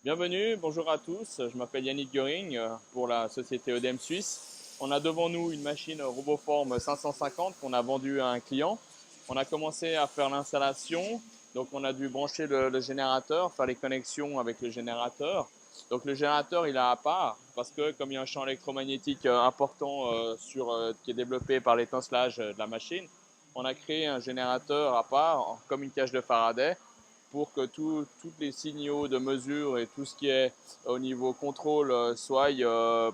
Bienvenue, bonjour à tous, je m'appelle Yannick Göring pour la société ODM Suisse. On a devant nous une machine RoboForm 550 qu'on a vendue à un client. On a commencé à faire l'installation, donc on a dû brancher le générateur, faire les connexions avec le générateur. Donc le générateur il est à part parce que comme il y a un champ électromagnétique important qui est développé par l'étincelage de la machine, on a créé un générateur à part comme une cage de Faraday pour que tous les signaux de mesure et tout ce qui est au niveau contrôle soient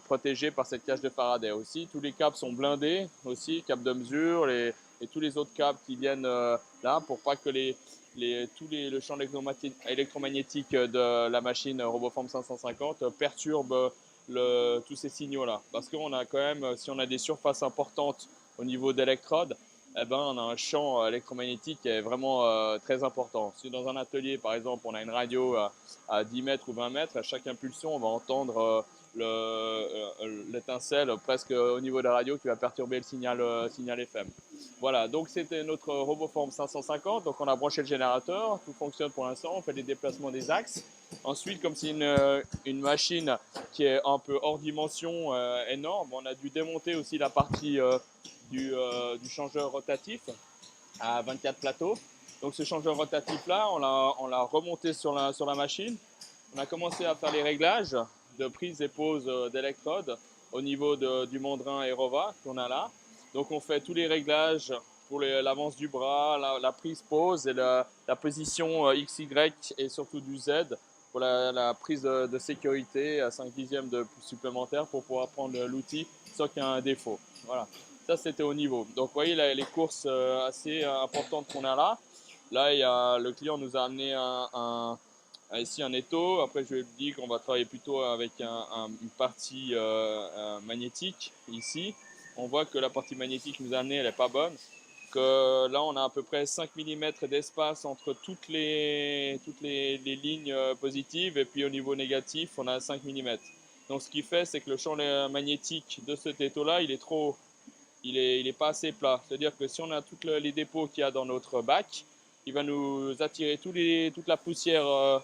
protégés par cette cage de Faraday. Aussi, tous les câbles sont blindés, aussi câbles de mesure et tous les autres câbles qui viennent là pour pas que le champ électromagnétique de la machine RoboForm 550 perturbe tous ces signaux-là. Parce qu'on a quand même, si on a des surfaces importantes au niveau d'électrodes, eh ben, on a un champ électromagnétique qui est vraiment très important. Si dans un atelier, par exemple, on a une radio à 10 mètres ou 20 mètres, à chaque impulsion, on va entendre l'étincelle presque au niveau de la radio qui va perturber le signal FM. Voilà, donc c'était notre RoboForm 550. Donc on a branché le générateur, tout fonctionne pour l'instant, on fait des déplacements des axes. Ensuite, comme c'est une machine qui est un peu hors dimension énorme, on a dû démonter aussi la partie du changeur rotatif à 24 plateaux. Donc ce changeur rotatif là, on l'a remonté sur la machine. On a commencé à faire les réglages de prise et pose d'électrodes au niveau du mandrin Aerova qu'on a là. Donc on fait tous les réglages pour l'avance du bras, la prise pose et la position XY et surtout du Z pour la prise de sécurité à 5 dixièmes de supplémentaire pour pouvoir prendre l'outil sans qu'il y ait un défaut. Voilà. Ça, c'était au niveau. Donc, vous voyez les courses assez importantes qu'on a là. Là, le client nous a amené ici un étau. Après, je lui ai dit qu'on va travailler plutôt avec une partie magnétique ici. On voit que la partie magnétique qu'il nous a amenée, elle n'est pas bonne. Que là, on a à peu près 5 mm d'espace entre toutes les lignes positives et puis au niveau négatif, on a 5 mm. Donc, ce qui fait, c'est que le champ magnétique de cet étau-là, il est trop haut. Il est pas assez plat. C'est-à-dire que si on a tous les dépôts qu'il y a dans notre bac, il va nous attirer toute la poussière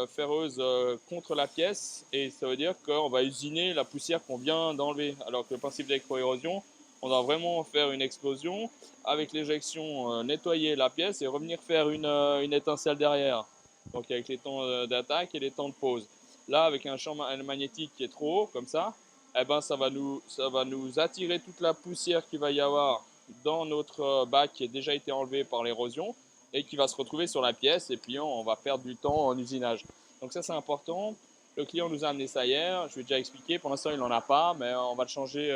ferreuse contre la pièce et ça veut dire qu'on va usiner la poussière qu'on vient d'enlever. Alors que le principe d'électroérosion, on doit vraiment faire une explosion avec l'éjection, nettoyer la pièce et revenir faire une étincelle derrière. Donc avec les temps d'attaque et les temps de pause. Là, avec un champ magnétique qui est trop haut, comme ça, eh ben, ça va nous attirer toute la poussière qu'il va y avoir dans notre bac qui a déjà été enlevé par l'érosion et qui va se retrouver sur la pièce et puis on va perdre du temps en usinage. Donc ça c'est important. Le client nous a amené ça hier, je lui ai déjà expliqué, pour l'instant il n'en a pas, mais on va le changer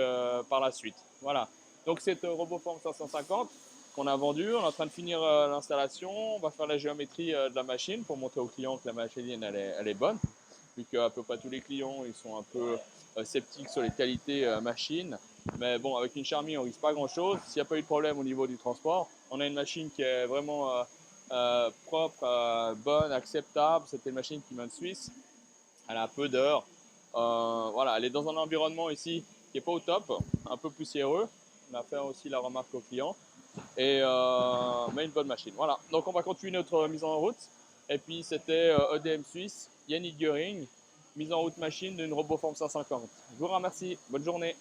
par la suite. Voilà. Donc c'est RoboForm 550 qu'on a vendu, on est en train de finir l'installation, on va faire la géométrie de la machine pour montrer au client que la machine elle est bonne, vu qu'à peu près tous les clients ils sont un peu sceptiques sur les qualités machine. Mais bon, avec une Charmy, on risque pas grand-chose. S'il n'y a pas eu de problème au niveau du transport, on a une machine qui est vraiment propre, bonne, acceptable. C'était une machine qui vient de Suisse. Elle a peu d'heures. Voilà, elle est dans un environnement ici qui est pas au top, un peu poussiéreux. On a fait aussi la remarque au client. Mais une bonne machine. Voilà, donc on va continuer notre mise en route. Et puis c'était EDM Suisse, Yannick Göring, mise en route machine d'une RoboForm 550. Je vous remercie, bonne journée.